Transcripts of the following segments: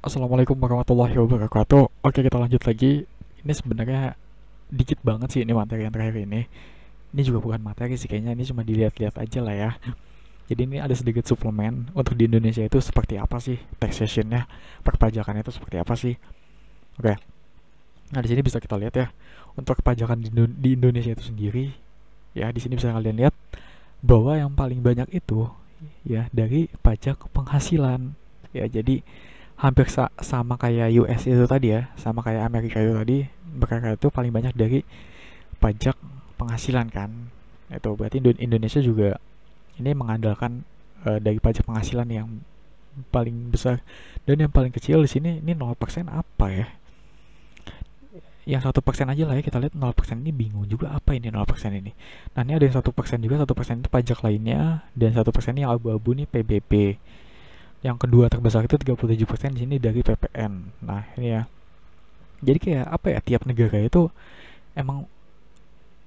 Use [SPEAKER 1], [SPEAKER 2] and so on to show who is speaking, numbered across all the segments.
[SPEAKER 1] Assalamualaikum warahmatullahi wabarakatuh. Oke, kita lanjut lagi. Ini sebenarnya dikit banget sih ini materi yang terakhir ini. Ini juga bukan materi sih kayaknya, ini cuma dilihat-lihat aja lah ya. Jadi ini ada sedikit suplemen untuk di Indonesia itu seperti apa sih taxationnya, perpajakannya itu seperti apa sih. Oke, nah di sini bisa kita lihat ya. Untuk perpajakan di Indonesia itu sendiri, ya di sini bisa kalian lihat bahwa yang paling banyak itu ya dari pajak penghasilan. Ya, jadi hampir sama kayak US itu tadi ya, sama kayak Amerika itu tadi, mereka itu paling banyak dari pajak penghasilan kan. Itu berarti Indonesia juga ini mengandalkan dari pajak penghasilan yang paling besar, dan yang paling kecil di sini ini 0% apa ya? Yang 1% aja lah ya, kita lihat 0% ini bingung juga apa ini 0% ini. Nah, ini ada yang 1% juga, 1% itu pajak lainnya, dan 1% yang abu-abu nih PBB. Yang kedua terbesar itu 37% di sini dari PPN. Nah, ini ya. Jadi kayak apa ya, tiap negara itu emang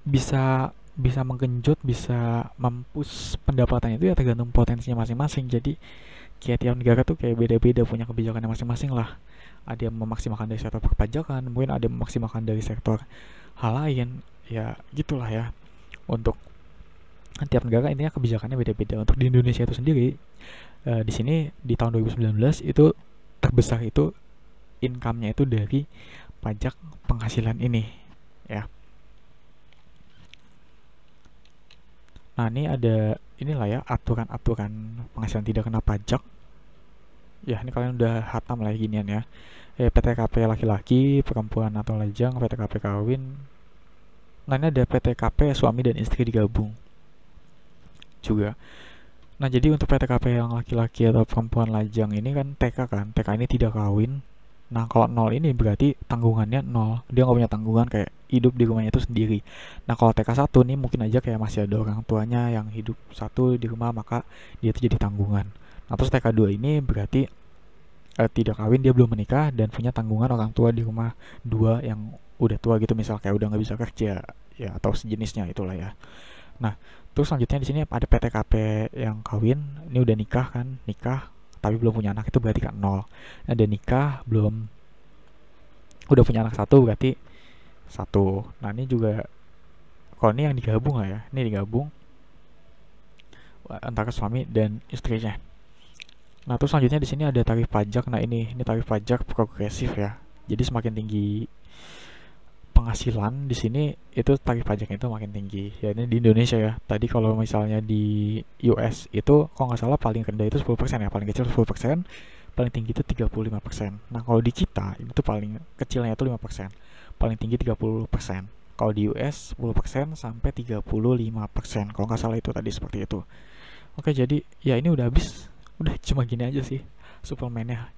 [SPEAKER 1] bisa bisa menggenjot, bisa mampus pendapatan itu ya tergantung potensinya masing-masing. Jadi kayak tiap negara tuh kayak beda-beda punya kebijakannya masing-masing lah. Ada yang memaksimalkan dari sektor perpajakan, mungkin ada yang memaksimalkan dari sektor hal lain. Ya gitulah ya. Untuk tiap negara intinya kebijakannya beda-beda. Untuk di Indonesia itu sendiri, di sini di tahun 2019 itu terbesar itu income-nya itu dari pajak penghasilan ini ya. Nah, ini ada inilah ya aturan-aturan penghasilan tidak kena pajak. Ya, ini kalian udah hatam lah ya ginian ya. PTKP laki-laki, perempuan atau lajang, PTKP kawin. Nah, ini ada PTKP suami dan istri digabung juga. Nah, jadi untuk PTKP yang laki-laki atau perempuan lajang ini kan TK kan. TK ini tidak kawin. Nah, kalau nol ini berarti tanggungannya nol. Dia nggak punya tanggungan kayak hidup di rumahnya itu sendiri. Nah, kalau TK 1 nih mungkin aja kayak masih ada orang tuanya yang hidup satu di rumah, maka dia itu jadi tanggungan. Nah, terus TK 2 ini berarti tidak kawin, dia belum menikah dan punya tanggungan orang tua di rumah dua yang udah tua gitu, misal kayak udah nggak bisa kerja ya atau sejenisnya itulah ya. Nah, terus selanjutnya di sini ada PTKP yang kawin, ini udah nikah kan, nikah tapi belum punya anak itu berarti kan nol. Ada nikah belum, udah punya anak satu berarti satu. Nah, ini juga kalau ini yang digabung lah ya, ini digabung antara suami dan istrinya. Nah, terus selanjutnya di sini ada tarif pajak. Nah, ini tarif pajak progresif ya. Jadi semakin tinggi penghasilan di sini itu tarif pajaknya itu makin tinggi. Ya, ini di Indonesia ya. Tadi kalau misalnya di US itu kalau nggak salah paling rendah itu 10% ya, paling kecil 10%, paling tinggi itu 35%. Nah, kalau di kita itu paling kecilnya itu 5%, paling tinggi 30%. Kalau di US 10% sampai 35%. Kalau nggak salah itu tadi seperti itu. Oke, jadi ya ini udah habis. Udah cuma gini aja sih suplemennya.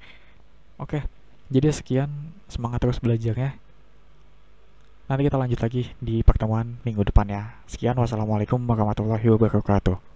[SPEAKER 1] Oke, jadi sekian, semangat terus belajarnya. Nanti kita lanjut lagi di pertemuan minggu depan ya. Sekian, wassalamualaikum warahmatullahi wabarakatuh.